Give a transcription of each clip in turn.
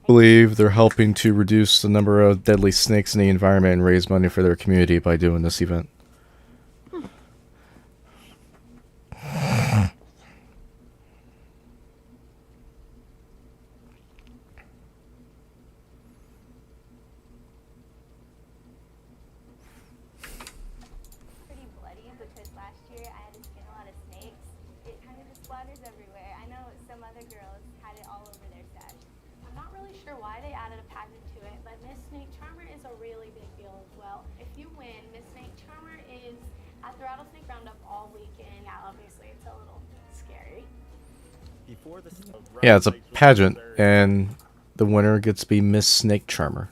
believe they're helping to reduce the number of deadly snakes in the environment and raise money for their community by doing this event. Pretty bloody because last year I had to skin a lot of snakes. It kind of just splatters everywhere. I know some other girls had it all over their sash. I'm not really sure why they added a pageant to it, but Miss Snake Charmer is a really big deal as well. If you win, Miss Snake Charmer is at the Rattlesnake Roundup all weekend. Yeah, obviously it's a little scary. Yeah, it's a pageant, and the winner gets to be Miss Snake Charmer.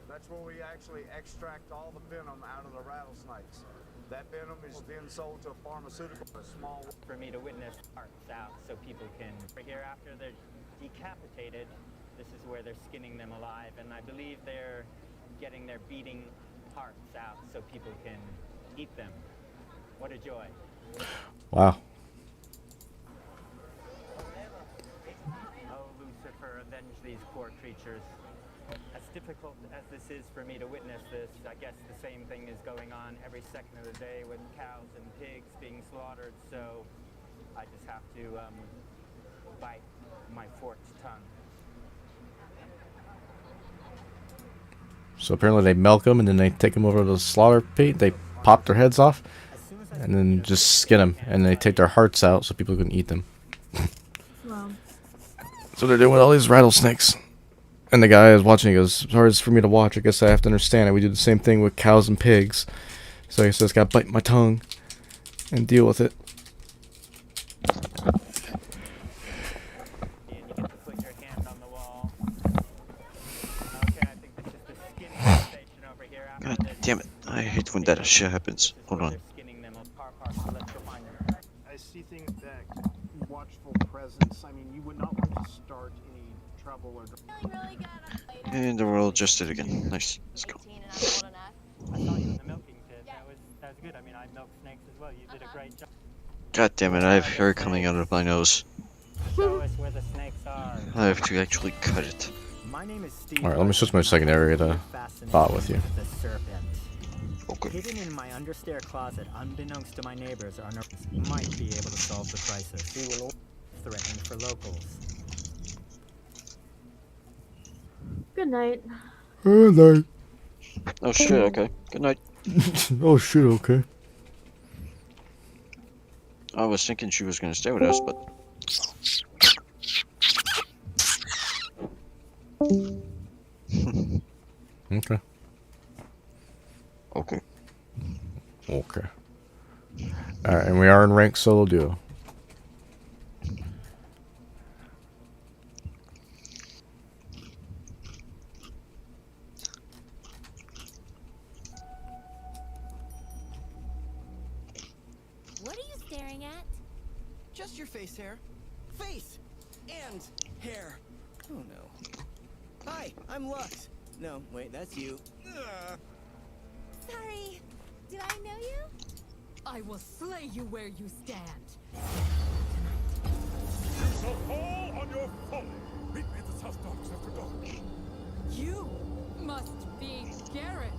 That's where we actually extract all the venom out of the rattlesnakes. That venom is then sold to a pharmaceutical, a small. For me to witness hearts out so people can. Here after they're decapitated, this is where they're skinning them alive, and I believe they're getting their beating hearts out so people can eat them. What a joy. Wow. Oh, Lucifer, avenge these poor creatures. As difficult as this is for me to witness this, I guess the same thing is going on every second of the day with cows and pigs being slaughtered, so I just have to bite my forked tongue. So apparently they milk them, and then they take them over to the slaughter pit. They pop their heads off, and then just skin them, and they take their hearts out so people can eat them. Wow. So they're doing with all these rattlesnakes. And the guy is watching, he goes, "It's hard for me to watch. I guess I have to understand it. We do the same thing with cows and pigs. So he says, gotta bite my tongue and deal with it." And you get to put your hand on the wall. Okay, I think this is the skinning station over here. God damn it. I hate when that shit happens. Hold on. They're skinning them apart, so let's remind them. I see things that watchful presence. I mean, you would not want to start any trouble or. Really good. And the world just did again. Nice. Let's go. 18 and I'm old enough. I saw you in the milking pit. That was good. I mean, I milk snakes as well. You did a great job. God damn it. I have hair coming out of my nose. Show us where the snakes are. I have to actually cut it. My name is Steve. Alright, let me switch my secondary to bot with you. The serpent. Okay. Hidden in my understair closet, unbeknownst to my neighbors, are might be able to solve the crisis. We will threatening for locals. Good night. Good night. Oh shit, okay. Good night. Oh shit, okay. I was thinking she was gonna stay with us, but... Okay. Okay. Okay. Alright, and we are in ranked solo duo. What are you staring at? Just your face hair. Face! And hair. Oh no. Hi, I'm Lux. No, wait, that's you. Sorry. Do I know you? I will slay you where you stand. So fall on your folly. Meet me at the St. August after dark. You must be Garrett.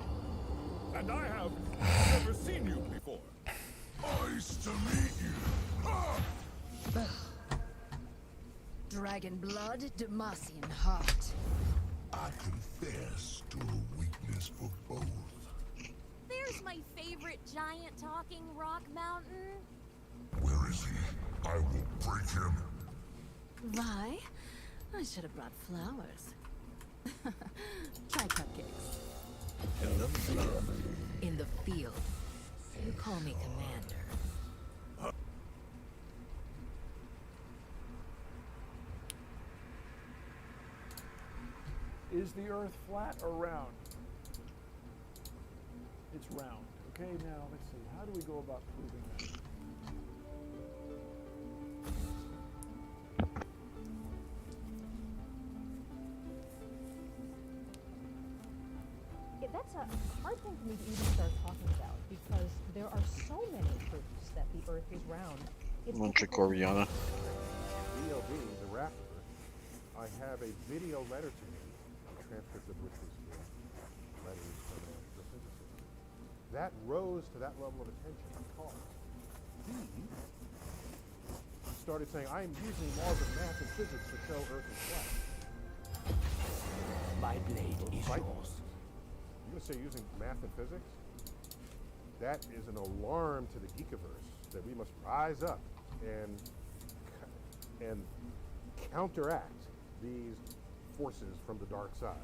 And I have never seen you before. Nice to meet you. Ha! Dragon blood, Demacian heart. I confess to a weakness for both. There's my favorite giant talking rock mountain. Where is he? I will break him. Why? I should have brought flowers. Try cupcakes. In the field, you call me commander. Is the Earth flat or round? It's round. Okay, now let's see. How do we go about proving that? Yeah, that's a hard thing for me to even start talking about because there are so many proofs that the Earth is round. It's Munchik difficult or Rihanna. DLB, the rapper, I have a video letter to him, a transcript of which is letters from the physicist. That rose to that level of attention because he started saying, I am using laws of math and physics to show Earth is flat. My blade is yours. You would say using math and physics? That is an alarm to the geekiverse that we must rise up and counteract these forces from the dark side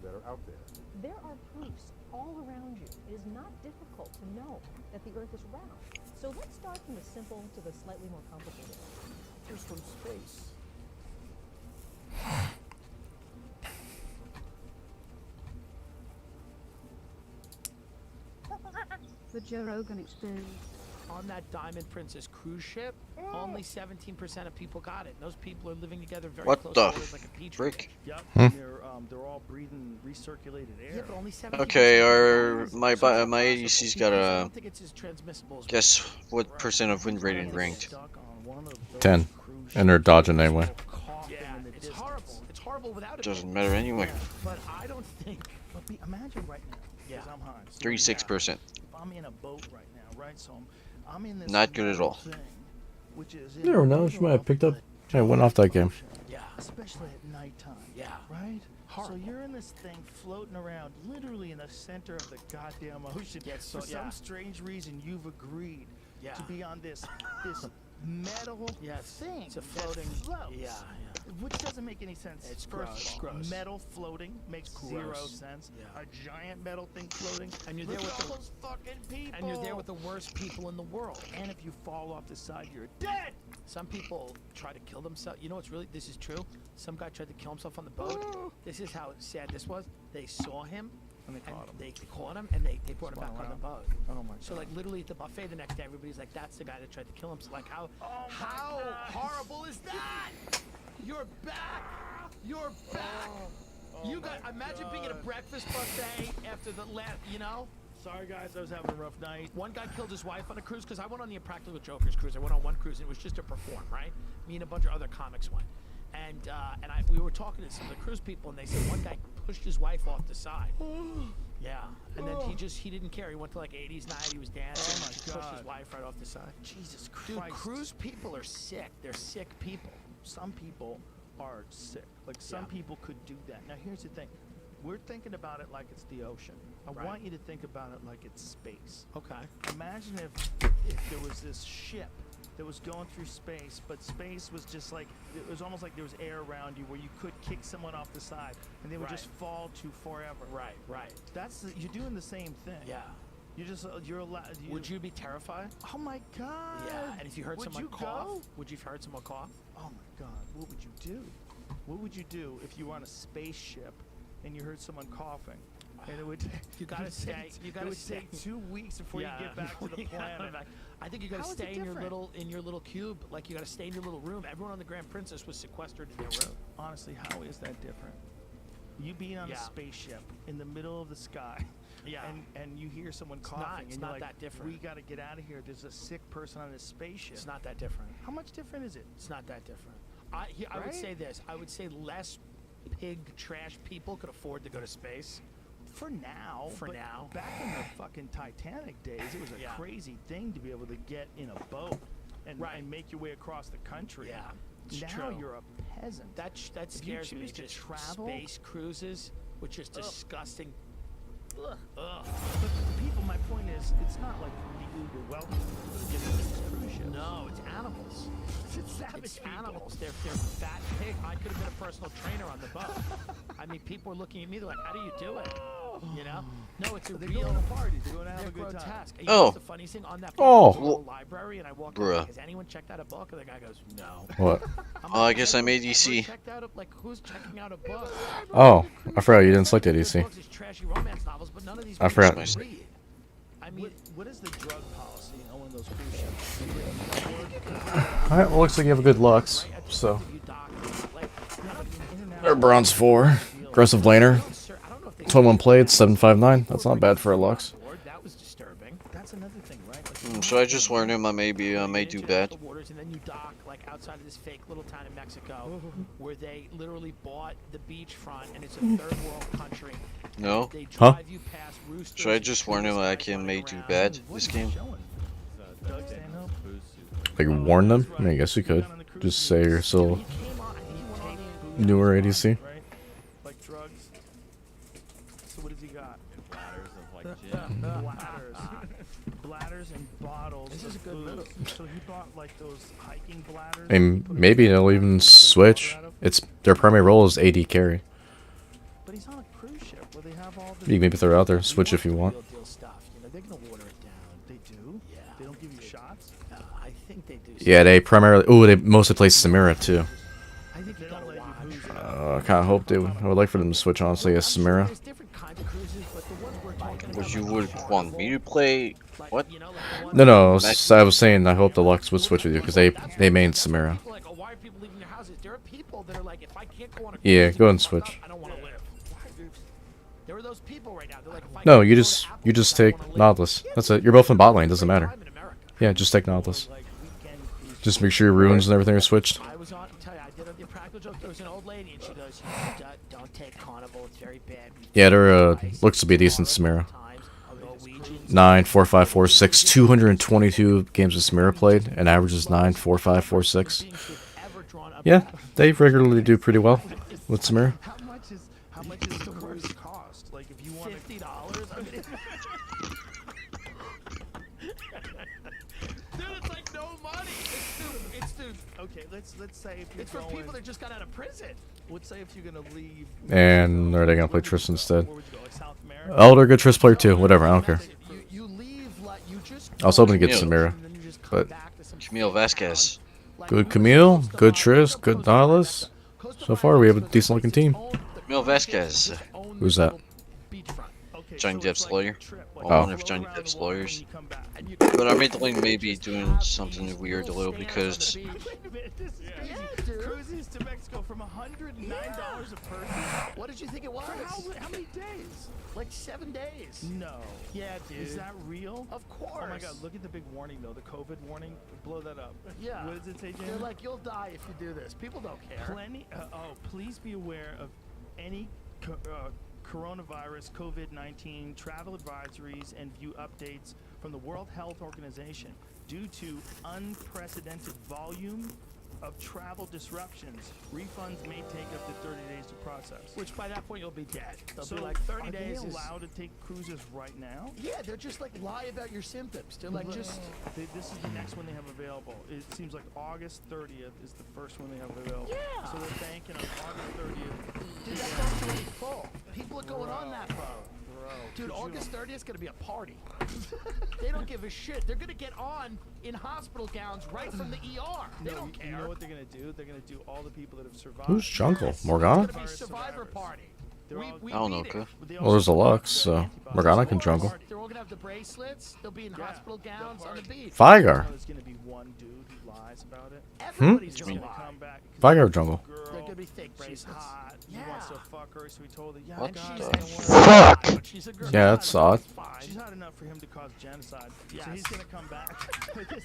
that are out there. There are proofs all around you. It is not difficult to know that the Earth is round. So let's start from the simple to the slightly more complicated. Just from space. The Joe Rogan Experience. On that Diamond Princess cruise ship, only 17% of people got it. Those people are living together very What close the quarters like a petri frick? dish. Yep. Hmm. They're all breathing recirculated air. Yeah, but only 17%. Okay, of people my got it. my ADC's got I a don't think it's as transmissible as guess what percent of win rating ranked? Stuck on one of those 10. cruise And they're ships, dodging anyway. coughing Yeah, in the it's distance. horrible. It's horrible without it. Doesn't matter anyway. But I don't think. But imagine right now. Yeah. 'Cause I'm high. So 36%. if I'm in a boat right now, right? So I'm in this Not good at all. thing, which is in You never the know, she middle might have of picked up. the Hey, went off that game. ocean, Yeah. especially at nighttime. Yeah. Right? Horrible. So you're in this thing floating around, literally in the center of the goddamn ocean. Yeah, so- For yeah. some strange reason, you've agreed Yeah. to be on this metal thing. It's a that floating. floats. Yeah. Which doesn't make any sense. It's First gross. of all, It's gross. metal floating makes zero Gross. sense. Yeah. A giant metal thing floating. And you're there Look with at all the- those fucking people. And you're there with the worst people in the world. And if you fall off the side, you're dead. Some people try to kill themselves. You know what's really, this is true? Some guy tried to kill himself on the boat. This is how sad this was. They saw him. And they caught him. They caught him and they brought him Spun back on the around. boat. Oh my So God. like literally at the buffet the next day, everybody's like, that's the guy that tried to kill himself. Like how God. horrible is that? You're back. You're back. You got, imagine being at a breakfast buffet after the last, you know? Sorry guys, I was having a rough night. One guy killed his wife on a cruise because I went on the Impractical Jokers cruise. I went on one cruise and it was just to perform, right? Me and a bunch of other comics went. And we were talking to some of the cruise people and they said one guy pushed his wife off the side. Yeah. And then he didn't care. He went to like 80s night, he was dancing. Oh my Pushed God. his wife right off the side. Jesus Dude, Christ. cruise people are sick. They're sick people. Some people are sick. Like some Yeah. people could do that. Now here's the thing. We're thinking about it like it's the ocean. I Right. want you to think about it like it's space. Okay. Imagine if there was this ship that was going through space, but space was just like, it was almost like there was air around you where you could kick someone off the side and they would Right. just fall to forever. Right, right. You're doing the same thing. Yeah. You're just, you're allowed. Would you be terrified? Oh my God. Yeah. And if you heard Would someone you cough, go? would you have heard someone cough? Oh my God, what would you do? What would you do if you were on a spaceship and you heard someone coughing? And it would. You gotta stay. You gotta It would stay. take 2 weeks before you get back to the You gotta planet. go back. I think you gotta How is it stay in your different? little cube. Like you gotta stay in your little room. Everyone on the Grand Princess was sequestered in their room. Honestly, how is that different? You being on a Yeah. spaceship in the middle of the sky, Yeah. and you hear someone It's coughing, not- and it's you're not like, that different. We got to get out of here. There's a sick person on this spaceship. It's not that different. How much different is it? It's not that different. I would Right? say this. I would say less pig trash people could afford to go to space. For now. For but now. Back in the fucking Titanic days, it was a Yeah. crazy thing to be able to get in a boat and, Right. and make your way across the country. Yeah, it's Now true. you're a peasant. That If you scares me. choose to Just travel- space cruises, which is disgusting. Ugh. Ugh. But people, my point is, it's not like the uber wealthy people that are getting these cruise ships. No, it's animals. It's savage It's people. animals. They're fat pig. I could have been a personal trainer on the boat. I mean, people are looking at me. They're like, "How do you do it?" You know? No, it's a They're real going to party. They're going to have They're a good time. grotesque. You Oh. know what's the funniest thing on that boat? Oh. There's a little library, and I walk in, Bruh. like, has anyone checked out a book? And the guy goes, no. What? I'm Oh, I like, guess "Has I anyone made ever DC. checked out like, who's checking out a book? Oh, I forgot you didn't select Good ADC. books is trashy romance novels, but none of these I people forgot. can read. I mean, What is the drug policy on one of those cruise ships? Alright, well, looks like you have a good Lux, right, I just so. looked at you, Doc, and I was like, I don't Or bronze 4. Aggressive laner. know, sir, I don't know if they 21 played, 759. That's not bad for a Lux. That was disturbing. That's another thing, right? Like, So Should I just warn him I may do bad? Waters, and then you dock like outside of this fake little town in Mexico, where they literally bought the beachfront, and it's a third world country. No? They Huh? drive you past roosters. Should I just warn him I may do bad this game? Like warn them? I mean, I guess you could. Just say you're still newer ADC. Right? Like drugs. So what does he got? Bladders of like gin. Bladders. Bladders and bottles. This is a good move. So he bought like those hiking bladders. I mean, maybe they'll even switch. It's their primary role is AD carry. But he's on a cruise ship where they have all the. You can maybe throw it out there. Switch if you want. Real deal stuff. You know, they're gonna water it down. They do? Yeah. They don't give you shots? I think they do. Yeah, they primarily. Ooh, they mostly play Samira too. I think you gotta watch. I kind of hope they. I would like for them to switch honestly as Samira. There's different kinds of cruises, but the ones we're talking about. Would you want me to play? What? No, I was saying I hope the Lux would switch with you because they main Samira. Like, oh, why are people leaving their houses? There are people that are like, if I can't go on a Yeah, cruise, go ahead and switch. I don't want to live. There are those people right now. They're like, if I No, can't you go just to Apple, you just I don't take wanna live. Nautilus. That's it. You're both in bot lane. Doesn't matter. Yeah, just take Nautilus. Just make sure your runes and everything are switched. I was on. Tell you, I did the practical joke. There was an old lady, and she goes, "Don't take Carnival. It's very bad." Yeah, there looks to be a decent Samira. 9, 4, 5, 4, 6. 222 games of Samira played, and averages 9, 4, 5, 4, 6. Yeah, they regularly do pretty well with Samira. How much is the cruise cost? Like if you want $50. I mean, dude, it's like no money. It's okay, let's say if you're it's for going, people that just got out of prison. let's say if you're gonna leave. And are they gonna play Triss instead? Where would you go? Like South America? Elder, good Triss player too. Whatever, I don't care. You leave like you just. I was hoping to get Yeah. Samira, but Camille Vasquez. good Camille, good Triss, good Nautilus. So far, we have a decent looking team. Camille Vasquez. Who's that? Okay, Johnny so it's Depp's like lawyer. a trip, like I Oh. wonder if Johnny Depp's lawyers. But I made the link maybe doing something weird a little because Wait a minute, this is crazy. Cruises to Mexico from $109 a person. What did you think it was? How many days? Like 7 days. No. Yeah, dude. Is that real? Of course. Oh my God! Look at the big warning though. The COVID warning. Blow that up. Yeah. What does it say, Jamie? They're like, you'll die if you do this. People don't care. Plenty. Please be aware of any coronavirus COVID-19 travel advisories and view updates from the World Health Organization due to unprecedented volume of travel disruptions. Refunds may take up to 30 days to process. Which by that point you'll be dead. They'll So be like 30 are days they is. allowed to take cruises right now? Yeah, they're just like lie about your symptoms. They're like just. This is the next one they have available. It seems like August 30th is the first one they have available. Yeah. So they're banking on August 30th. Dude, that boat's already full. People are going on that boat. Bro. Dude, could you- August 30th is gonna be a party. They don't give a shit. They're gonna get on in hospital gowns right from the ER. They No, don't care. you know what they're gonna do? They're gonna do all the people that have survived. Who's Jungle? It's Morgana? gonna be survivor party. They're all- We I don't know, beat okay. it. They Well, there's a also Lux, so Morgana can jungle. They're all gonna have the bracelets. They'll be in hospital gowns on the beach. Vigar. There's gonna be one dude who lies about it. Everybody's He's gonna gonna lie. come back. 'cause Vigar he's a jungle. girl, They're gonna be fake She's bracelets. hot. He Yeah. wants to fuck her, so he told her, yeah, What God, the I don't wanna- fuck? But she's a girl. Yeah, that's odd. She's hot enough for him to cause genocide. So Yes. he's gonna come back with this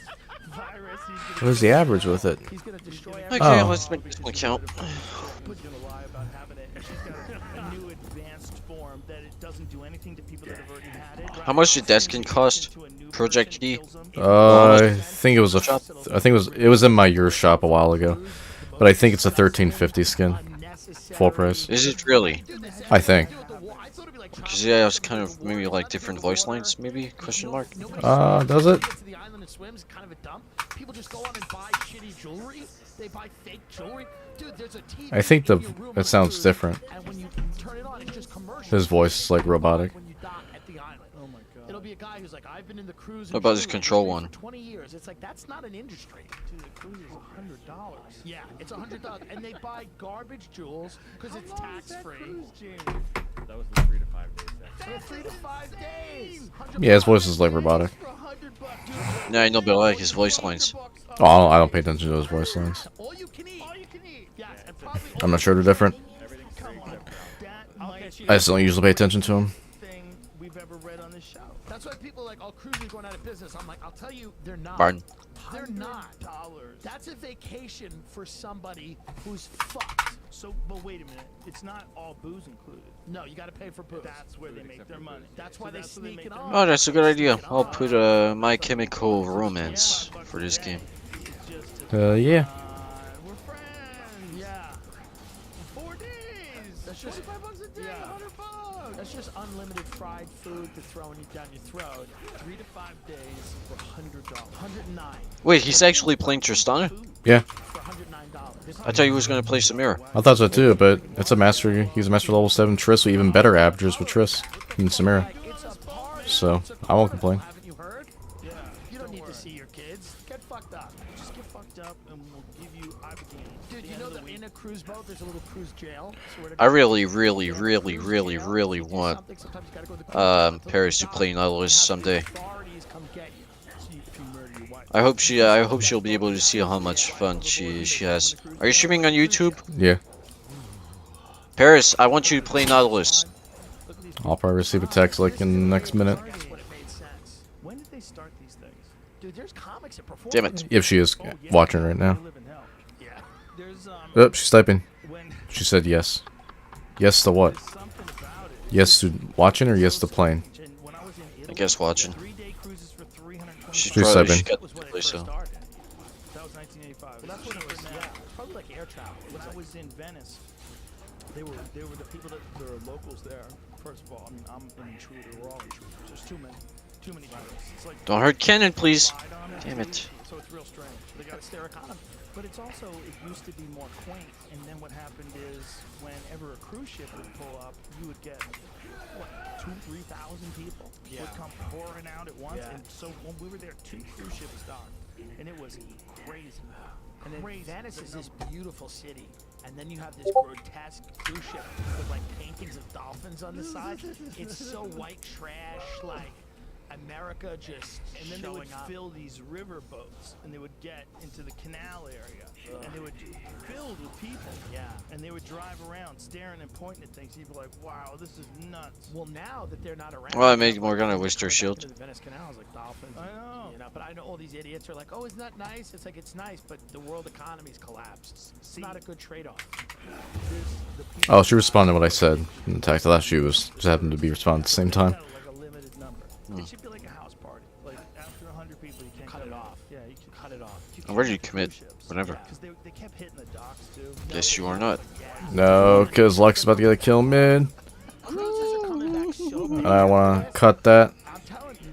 virus. What is the average with it? He's gonna destroy Okay, everything. Oh. let's make this one count. He's gonna lie about having it, and she's got a new advanced form that it doesn't do anything to people that have already had it. How much did Deskin cost? Project D? I think it was it was in my Euro shop a while ago, but I think it's a 1350 skin, full price. Is it really? I think. Because yeah, it's kind of maybe like different voice lines, maybe? Question mark? Does it? To the island and swims, kind of a dump. People just go on and buy shitty jewelry. They buy fake jewelry. Dude, there's a TV I think in your room it sounds food, different. And when you turn it on, it's just commercials. His voice is like robotic. When you dock at the island. Oh my God. It'll be a guy who's like, I've been in the cruise. What about and this jewelry control industry one? for 20 years. It's like that's not an industry. Dude, the cruise is $100. Yeah, it's $100, and they buy garbage jewels because it's tax free. That was the 3 to 5 days. For 3 to 5 days. Yeah, his voice is like robotic. For $100, dude. Yeah, I know, but I like his voice lines. Oh, I don't pay attention to those voice lines. All you can eat. All you can eat. Yes, and probably I'm not sure they're different. Everything's Come very on. different. That might I just don't usually pay attention to them. thing we've ever read on this show. That's why people are like, oh, cruises going out of business. I'm like, I'll tell you, they're not. Pardon? They're not. That's a vacation for somebody who's fucked. So, but wait a minute. It's not all booze included. No, you got to pay for booze. That's where they make their money. That's why they sneak it on. Oh, that's a good idea. I'll put My Chemical Romance for this game. Yeah. We're friends. Yeah. 4 days. That's just $25 a day. $100. That's just unlimited fried food to throw down your throat. 3 to 5 days for $100. 109. Wait, he's actually playing Tristana? Yeah. For $109. I thought he was gonna play Samira. I thought so too, but it's a master. He's a master level 7 Triss with even better averages with Triss than Samira. So I won't complain. Haven't you heard? Yeah. You don't need to see your kids. Get fucked up. Just get fucked up and we'll give you Ibogaine. Dude, you know that in a cruise boat there's a little cruise jail? I really want Paris to play Nautilus someday. I hope she'll be able to see how much fun she has. Are you streaming on YouTube? Yeah. Paris, I want you to play Nautilus. I'll probably receive a text like in the next minute. When did they start these things? Dude, there's comics that perform. Damn it. If she is watching right now. Yeah. There's Oh, she's typing. She said yes. Yes to what? Yes to watching or yes to playing? I guess watching. She's She's probably typing. got the play, so. That was 1985. That's when it was. Yeah. Probably like air travel. When I was in Venice, they were the people that there are locals there. First of all, I mean, I'm an intruder. We're all intruders. There's too many tourists. It's like Don't hurt Cannon, please. Damn it. So it's real strange. They got a economy. But it's also, it used to be more quaint, and then what happened is, whenever a cruise ship would pull up, you would get, what, 2,000 to 3,000 people would come pouring out at once, and so when we were there, 2 cruise ships docked, and it was crazy. And then Crazy. Venice is this beautiful city, and then you have this grotesque cruise ship with like paintings of dolphins on the side. It's so white trash, like America just And then they would showing up. fill these river boats, and they would get into the canal area, and they would filled with people. Yeah. And they would drive around, staring and pointing at things. You'd be like, "Wow, this is nuts." Well, now that they're not around. Well, I made Morgana waste her shield. The Venice Canal is like dolphins. I know. You know, but I know all these idiots are like, "Oh, isn't that nice?" It's like it's nice, but the world economy's collapsed. It's not a good trade-off. Oh, she responded to what I said in the text. I thought she was just happened to be responding at the same time. Like a limited number. It should be like a house party. Like after 100 people, you can't Cut it off. Yeah, you can cut it off. I'm ready to commit. Whatever. Because they kept hitting the docks too. Guess you are not. No, because Lux is about to get a kill mid. Cruises are coming back so And I want to cut that. I'm telling you,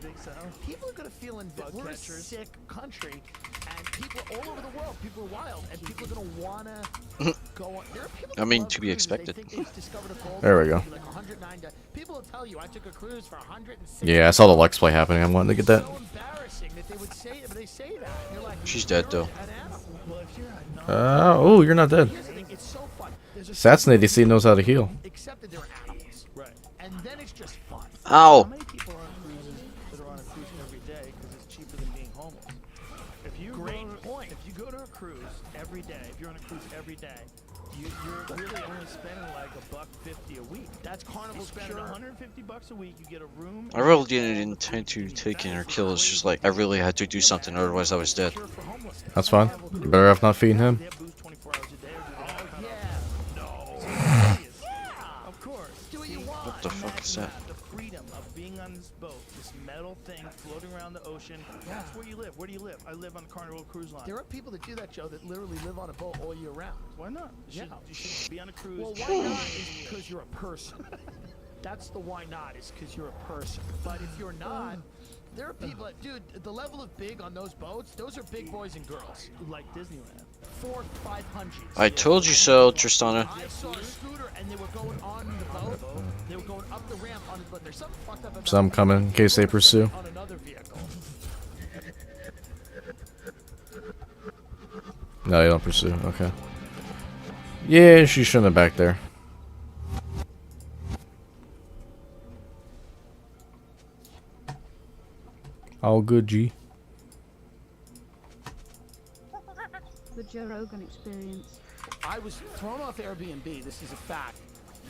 people are gonna feel we're a sick country, and people all over the world, people are wild, and people are gonna wanna go on. There are people I that mean, love to be cruises. They expected. think they've discovered a gold There we mine, go. like 109 people will tell you, I took a cruise for 160. Yeah, I saw the Lux play happening. I wanted to get that. So embarrassing that they would say it, but they say that. And you're like, She's dead though. an animal. Well, if you're Oh, you're not dead. here's the thing, it's so fun. There's a Assassinated, he knows how to heal. except that they're animals. Right. And then it's just fun. Ow. How many people are on cruises that are on a cruise every day because it's cheaper than being homeless? If you If you go to a cruise every day, if you're on a cruise every day, you're really only spending like $1.50 a week. That's Carnival You spend $150 a week. You get a room. I really didn't intend to take in her kill. It's just like I really had to do something, otherwise I was dead. That's fine. You better off not feeding him. They have booze 24 hours a day. Of course. Do what you want. What the fuck is that? The freedom of being on this boat, this metal thing floating around the ocean. That's where you live. Where do you live? I live on the Carnival Cruise Line. There are people that do that, Joe, that literally live on a boat all year round. Why not? You should be on a cruise. Well, why not is because you're a person. That's the why not, is because you're a person. But if you're not, there are people that, dude, the level of big on those boats, those are big boys and girls. Like Disneyland. 400, 500. I told you so, Tristana. I saw a scooter and they were going on the boat. They were going up the ramp on the boat. There's something fucked up about Some coming in case they pursue. on another vehicle. No, they don't pursue. Okay. Yeah, she shouldn't have back there. All good, G. The Joe Rogan experience. I was thrown off Airbnb. This is a fact.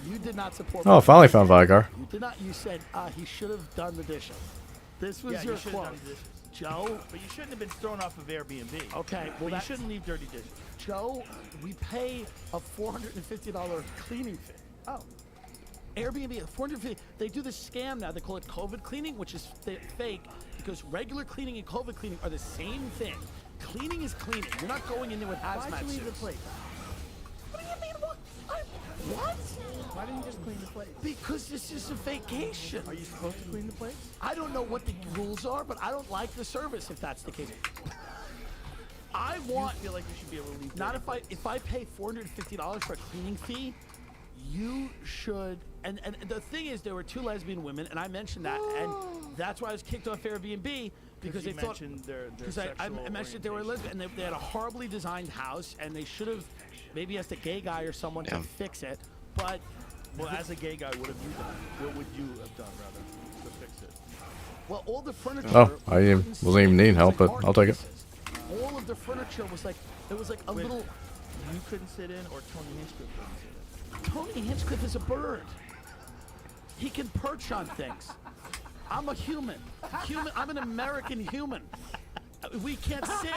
You did not support. Oh, me. finally found Vigar. You did not. You said he should have done the dishes. This was your quote. Joe, but you shouldn't have been thrown off of Airbnb. Okay, well, you shouldn't leave dirty dishes. Joe, we pay a $450 cleaning fee. Oh. Airbnb, $450. They do this scam now. They call it COVID cleaning, which is fake because regular cleaning and COVID cleaning are the same thing. Cleaning is cleaning. You're not going in there with hazmat suits. Why'd you leave the place? What do you mean? What? Why didn't you just clean the place? Because this is a vacation. Are you supposed to clean the place? I don't know what the rules are, but I don't like the service if that's the case. I want. You feel like you should be able to leave. Not if I pay $450 for a cleaning fee, you should. And the thing is, there were 2 lesbian women, and I mentioned that, and that's why I was kicked off Airbnb because they thought. Because I mentioned they were lesbian, and they had a horribly designed house, and they should have maybe asked a gay guy or someone to fix it. But well, as a gay guy, what have you done? What would you have done rather to fix it? Well, all the furniture. Oh, I wasn't even needing help, but I'll take it. All of the furniture was like a little. You couldn't sit in, or Tony Hinchcliffe couldn't sit in. Tony Hinchcliffe is a bird. He can perch on things. I'm a human. I'm an American human. We can't sit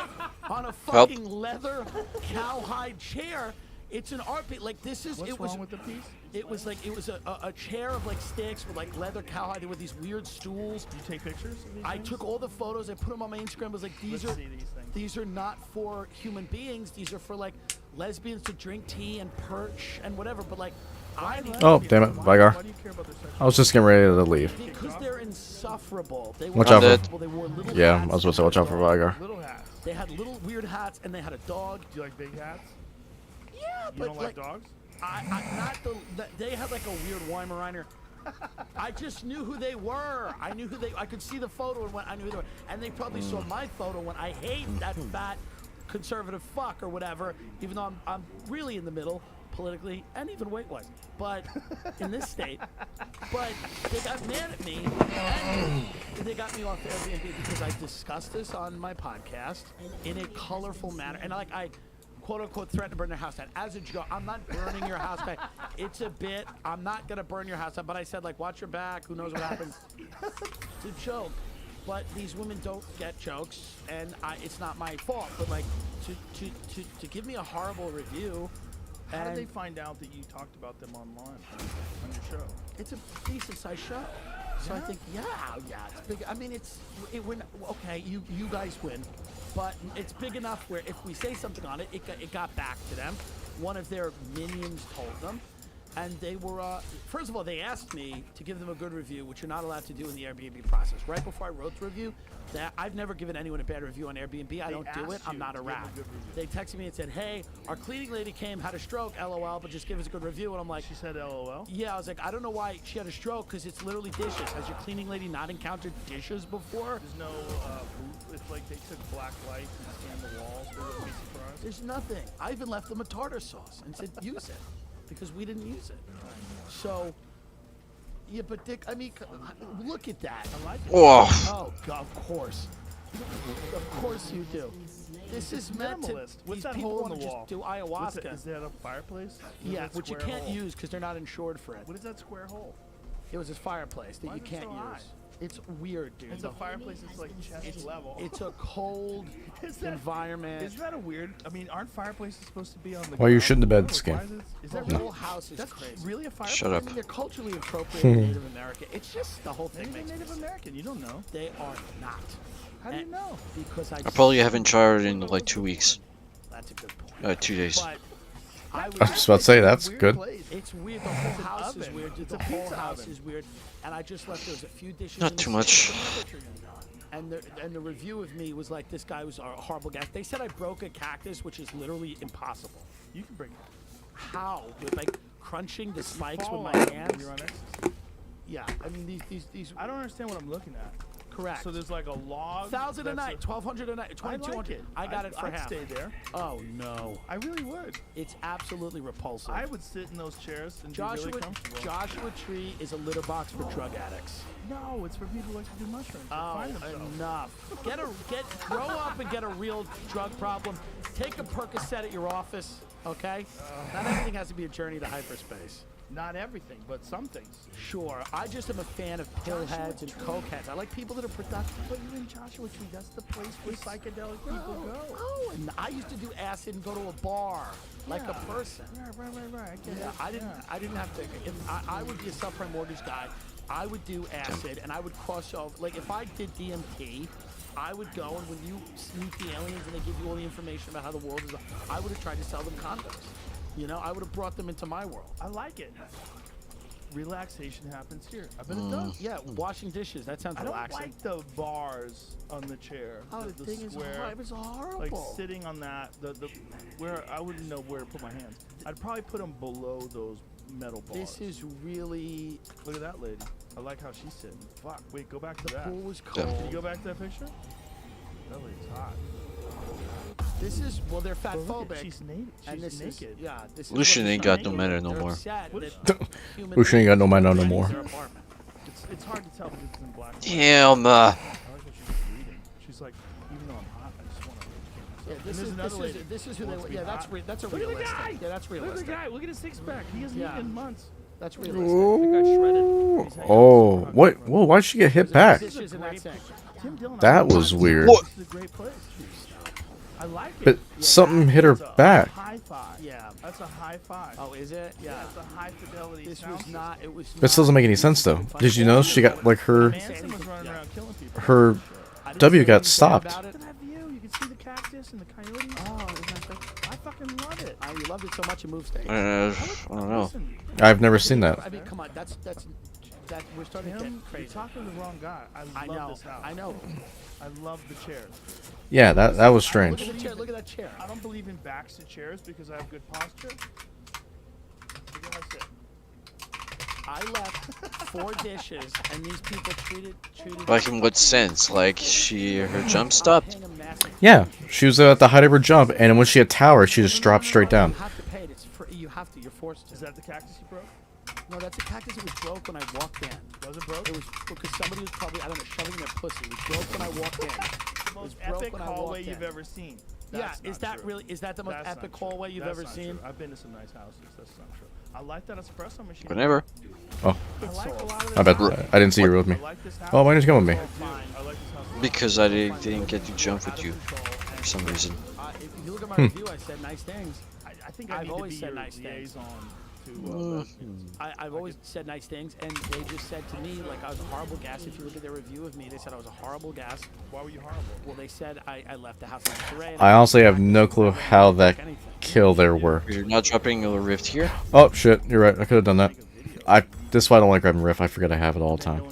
on a fucking leather cowhide chair. It's an art piece. Like this is. What's wrong with the piece? It was a chair of like sticks with like leather cowhide with these weird stools. Did you take pictures of these things? Took all the photos. I put them on my Instagram. I was like, these are not for human beings. These are for like lesbians to drink tea and perch and whatever. But like, oh damn it, Vigar! I was just getting ready to leave. Because they're insufferable. Watch out for. They wore little Yeah, hats. I was supposed to watch out for Vigar. Little hats. They had little weird hats, and they had a dog. Do you like big hats? Yeah, but you don't like dogs? They had like a weird Weimaraner. I just knew who they were. I knew who they. I could see the photo and I knew who they were. And they probably saw my photo when I hate that fat conservative fuck or whatever. Even though I'm really in the middle politically and even weight-wise. But in this state, but they got mad at me and they got me off Airbnb because I discussed this on my podcast in a colorful manner. And like I quote-unquote threatened to burn their house down. As a joke, I'm not burning your house down. It's a bit. I'm not going to burn your house down. But I said, like, watch your back. Who knows what happens? It's a joke. But these women don't get jokes, and it's not my fault. But, like, to give me a horrible review. How did they find out that you talked about them online on your show? It's a decent-sized show. So I think, yeah, it's big. I mean, okay, you guys win. But it's big enough where if we say something on it, it got back to them. One of their minions told them. And they were, first of all, they asked me to give them a good review, which you're not allowed to do in the Airbnb process. Right before I wrote the review, I've never given anyone a bad review on Airbnb. I don't do it. I'm not a rat. They texted me and said, hey, our cleaning lady came, had a stroke, LOL, but just give us a good review. And I'm like... She said LOL? Yeah, I was like, I don't know why she had a stroke, because it's literally dishes. Has your cleaning lady not encountered dishes before? There's no if, like, they took black light and scanned the walls, they wouldn't be surprised? There's nothing. I even left them a tartar sauce and said, use it. Because we didn't use it. So, yeah, but Dick, I mean, look at that. I like it. Oh, God, of course. Of course you do. This is meant to. What's that hole in the wall? Just do ayahuasca. Is that a fireplace? Yeah, which you can't use because they're not insured for it. What is that square hole? It was a fireplace that you can't use. It's weird, dude. It's a fireplace that's like chest level. It's a cold environment. Isn't that a weird? I mean, aren't fireplaces supposed to be on the Well, you shouldn't have bed this game. The whole house is crazy. Really a fireplace? Shut up. I mean, they're culturally appropriated Native American. It's just the whole thing makes Native American. You don't know. They are not. How do you know? Because I probably haven't showered in like 2 weeks. That's a good point. 2 days. But I was about to say that's good. It's weird. The whole house is weird. Dude. The whole house is weird. And I just left. There was a few dishes. Not too much. And the review of me was like, this guy was a horrible guy. They said I broke a cactus, which is literally impossible. You can break it. How? With like crunching the spikes with my hands? You're on ecstasy. Yeah. I mean these. I don't understand what I'm looking at. Correct. So there's like a log. 1,000 a night, 1,200 a night, 2,200. I got it for I'd half. stay there. Oh no. I really would. It's absolutely repulsive. I would sit in those chairs and be really comfortable. Joshua Tree is a litter box for drug addicts. No, it's for people who like to do mushrooms. Oh, enough. Grow up and get a real drug problem. Take a Percocet at your office, okay? Not everything has to be a journey to hyperspace. Not everything, but some things. Sure, I just am a fan of pillheads and cokeheads. I like people that are productive. But you're in Joshua Tree. That's the place where psychedelic people go. Oh, and I used to do acid and go to a bar like a person. Right. I get it. I didn't have to. If I would be a subprime mortgage guy. I would do acid and I would cross over. Like if I did DMT, I would go and when you meet the aliens and they give you all the information about how the world is, I would have tried to sell them condoms. You know, I would have brought them into my world. I like it. Relaxation happens here. I bet it does. Yeah, washing dishes. That sounds relaxing. I don't like the bars on the chair. Oh, the thing square, is horrible. Like sitting on that, the where I wouldn't know where to put my hands. I'd probably put them below those metal bars. This is really. Look at that lady. I like how she's sitting. Fuck. Wait, go back to The that. pool was cold. Can you go back to that picture? That lady's hot. This is they're fat Look phobic. at, she's naked. And She's this naked. is this is Lucian what ain't they're got no saying. manner no They're more. upset What that is- Lucian ain't got no manner no more. It's hard to tell because it's in black. Damn. I like what she's reading. She's like, even though I'm hot, I just want to. Yeah, this is who they. Yeah, that's a Look at the realistic. guy. Yeah, that's Look at the realistic. guy. Look at his six pack. He hasn't Yeah. eaten in months. That's realistic. Oh, what? Whoa, why'd she get hit back? Dishes in that sink. Tim Dillon, That was weird. This is a great place. I like it. But something hit her back. High five. Yeah. That's a high five. Oh, is it? Yeah. That's a high fidelity. This sound was not. It was. This doesn't make any sense though. Did you know she got like her Manson was running around killing people. her W got stopped? Look at that view. You can see the cactus and the coyotes. Oh, isn't that great? I fucking love it. You loved it so much you moved state. I don't know. I've never seen that. I mean, come on. That's we're starting to Tim, get crazy. you're talking to the wrong guy. I love this house. I know. I love the chairs. Yeah, that was Look strange. at the chair. Look at that chair. I don't believe in backs to chairs because I have good posture. Look at how I sit. I left 4 dishes, and these people treated. Like in what sense? Like her jump stopped? Yeah, she was at the height of her jump, and when she had tower, she just dropped straight down. You have to pay it. It's free. You have to. You're forced to. Is that the cactus you broke? No, that's a cactus that was broke when I walked in. Was it broke? It was because somebody was probably, I don't know, shoving their pussy. It was broke when I walked in. The most epic hallway you've ever seen. That's is that really? Is that the most That's epic not true. hallway you've That's ever not seen? true. I've been to some nice houses. That's not true. I like that espresso machine. Whenever. Oh, I like a lot of I bet I didn't see you with me. Oh, why didn't you come with me? I like this house. Because I didn't get to jump with you for some reason. If you look at my review, I said nice things. I think I've always said your nice things. liaison to. I've always said nice things, and they just said to me, like, I was a horrible guest. If you look at their review of me, they said I was a horrible guest. Why were you horrible? Well, they said I left the house in disarray. I honestly have no clue how that kill there worked. You're not dropping a rift here? Oh shit, you're right. I could have done that. This is why I don't like grabbing riff. I forget I have it all the time.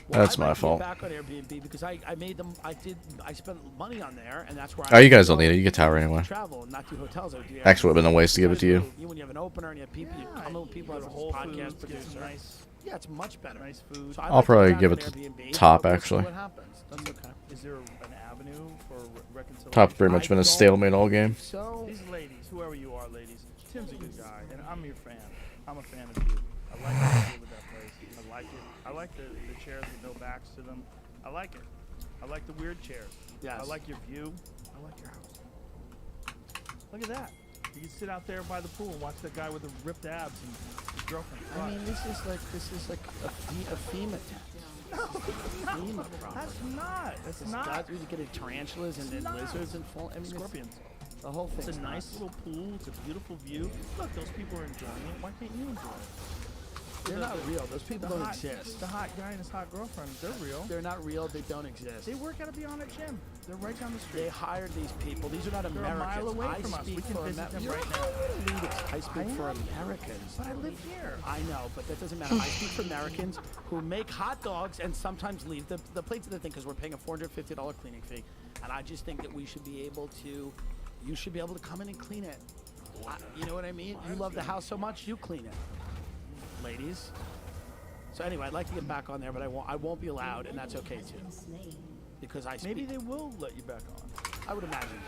That's my fault. Back on Airbnb because I made them. I spent money on there, and that's where. Oh, you guys don't need it. You get tower anyway. Travel and not do hotels. I would do Actually, would have been a waste to give it to you. When you have an opener and you have people, you come in with people as a whole podcast producer. Nice. Yeah, it's much better. Nice food. So I'll probably give it to to top actually. What happens? That's okay. Is there an avenue for reconciliation? Top's pretty much been a stalemate all game. So these ladies, whoever you are, ladies, Tim's a good guy, and I'm your fan. I'm a fan of you. I like what you do with that place. I like it. I like the chairs with no backs to them. I like it. I like the weird chairs. Yes. I like your view. I like your house. Look at that. You can sit out there by the pool and watch that guy with the ripped abs and his girlfriend. I mean, this is like a FEMA tent. FEMA That's not. That's not. That's where you get tarantulas and lizards and Scorpions. The whole thing. It's a nice little pool. It's a beautiful view. Look, those people are enjoying it. Why can't you enjoy it? They're not real. Those people don't exist. The hot guy and his hot girlfriend, they're real. They're not real. They don't exist. They work at a Beyond It gym. They're right down the street. They hired these people. These are not They're Americans. a mile away I from us. speak We can for visit them You're right not now. elitist. I speak for Americans. But I live here. I know, but that doesn't matter. I speak for Americans who make hot dogs and sometimes leave the plates of the thing because we're paying a $450 cleaning fee. And I just think that we should be able to, you should be able to come in and clean it. You know what I mean? You love the house so much, you clean it. Ladies. So anyway, I'd like to get back on there, but I won't be allowed, and that's okay too. Because I speak. Maybe they will let you back on. I would imagine.